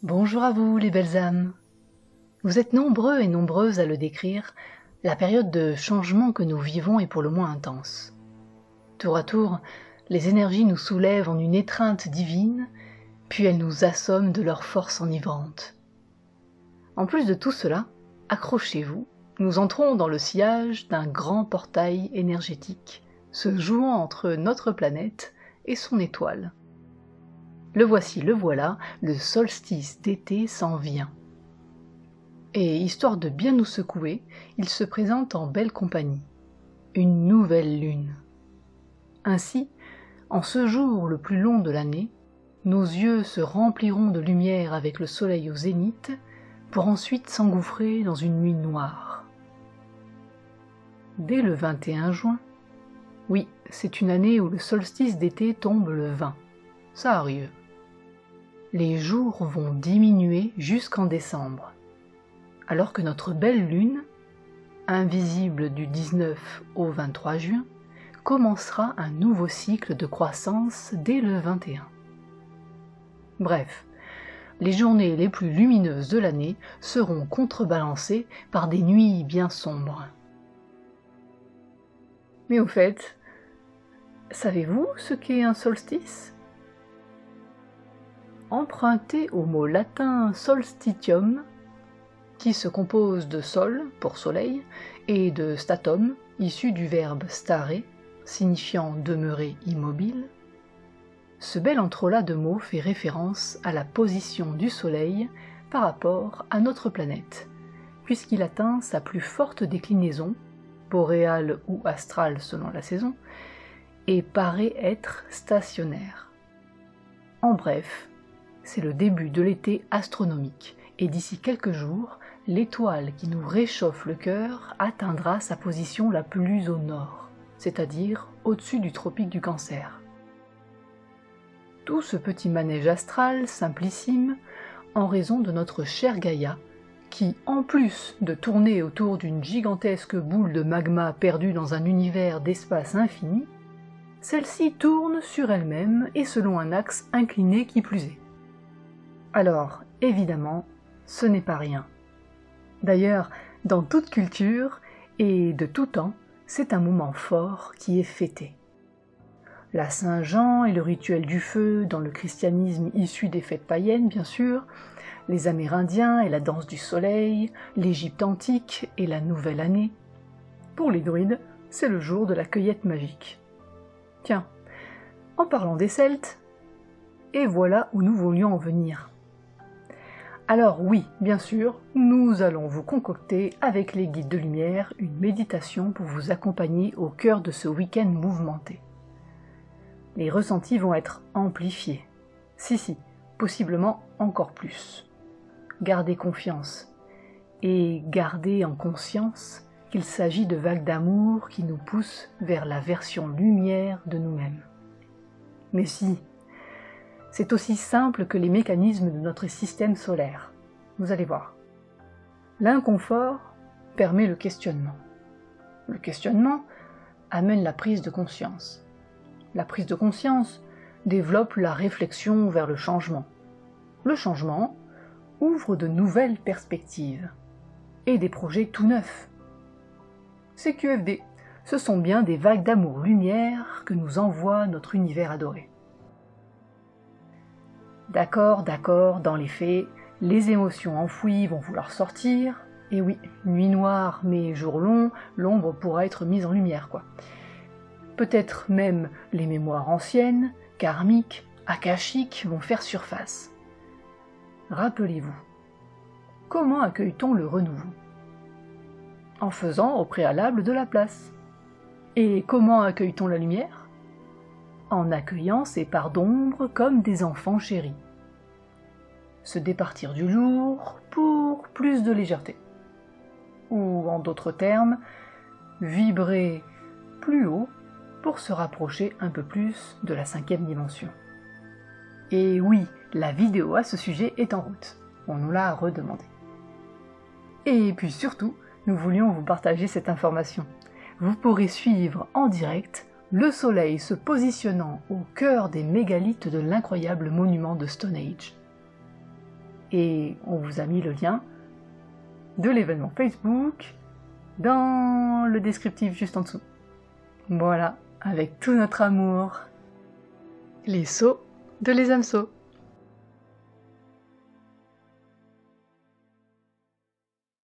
Bonjour à vous les belles âmes. Vous êtes nombreux et nombreuses à le décrire, la période de changement que nous vivons est pour le moins intense. Tour à tour, les énergies nous soulèvent en une étreinte divine, puis elles nous assomment de leur force enivrante. En plus de tout cela, accrochez-vous, nous entrons dans le sillage d'un grand portail énergétique, se jouant entre notre planète et son étoile. Le voici, le voilà, le solstice d'été s'en vient. Et histoire de bien nous secouer, il se présente en belle compagnie. Une nouvelle lune. Ainsi, en ce jour le plus long de l'année, nos yeux se rempliront de lumière avec le soleil au zénith, pour ensuite s'engouffrer dans une nuit noire. Dès le 21 juin, oui, c'est une année où le solstice d'été tombe le 20, ça arrive. Les jours vont diminuer jusqu'en décembre, alors que notre belle lune, invisible du 19 au 23 juin, commencera un nouveau cycle de croissance dès le 21. Bref, les journées les plus lumineuses de l'année seront contrebalancées par des nuits bien sombres. Mais au fait, savez-vous ce qu'est un solstice ? Emprunté au mot latin solstitium, qui se compose de sol, pour soleil, et de statum, issu du verbe stare, signifiant demeurer immobile, ce bel entrelac de mots fait référence à la position du soleil par rapport à notre planète, puisqu'il atteint sa plus forte déclinaison, boréale ou astrale selon la saison, et paraît être stationnaire. En bref, c'est le début de l'été astronomique, et d'ici quelques jours, l'étoile qui nous réchauffe le cœur atteindra sa position la plus au nord, c'est-à-dire au-dessus du tropique du Cancer. Tout ce petit manège astral simplissime en raison de notre chère Gaïa, qui, en plus de tourner autour d'une gigantesque boule de magma perdue dans un univers d'espace infini, celle-ci tourne sur elle-même et selon un axe incliné qui plus est. Alors, évidemment, ce n'est pas rien. D'ailleurs, dans toute culture et de tout temps, c'est un moment fort qui est fêté. La Saint-Jean et le rituel du feu dans le christianisme issu des fêtes païennes, bien sûr, les Amérindiens et la danse du soleil, l'Égypte antique et la nouvelle année. Pour les druides, c'est le jour de la cueillette magique. Tiens, en parlant des Celtes, et voilà où nous voulions en venir. Alors oui, bien sûr, nous allons vous concocter avec les guides de lumière une méditation pour vous accompagner au cœur de ce week-end mouvementé. Les ressentis vont être amplifiés. Si, possiblement encore plus. Gardez confiance et gardez en conscience qu'il s'agit de vagues d'amour qui nous poussent vers la version lumière de nous-mêmes. Mais si, c'est aussi simple que les mécanismes de notre système solaire. Vous allez voir. L'inconfort permet le questionnement. Le questionnement amène la prise de conscience. La prise de conscience développe la réflexion vers le changement. Le changement ouvre de nouvelles perspectives et des projets tout neufs. Ces QFD, ce sont bien des vagues d'amour-lumière que nous envoie notre univers adoré. D'accord, dans les faits, les émotions enfouies vont vouloir sortir, et oui, nuit noire mais jour long, l'ombre pourra être mise en lumière, quoi. Peut-être même les mémoires anciennes, karmiques, akashiques vont faire surface. Rappelez-vous, comment accueille-t-on le renouveau ? En faisant au préalable de la place. Et comment accueille-t-on la lumière ? En accueillant ces parts d'ombre comme des enfants chéris. Se départir du lourd pour plus de légèreté. Ou en d'autres termes, vibrer plus haut pour se rapprocher un peu plus de la 5e dimension. Et oui, la vidéo à ce sujet est en route, on nous l'a redemandé. Et puis surtout, nous voulions vous partager cette information. Vous pourrez suivre en direct le soleil se positionnant au cœur des mégalithes de l'incroyable monument de Stonehenge. Et on vous a mis le lien de l'événement Facebook dans le descriptif juste en dessous. Voilà, avec tout notre amour. Les sauts de Les Amsos.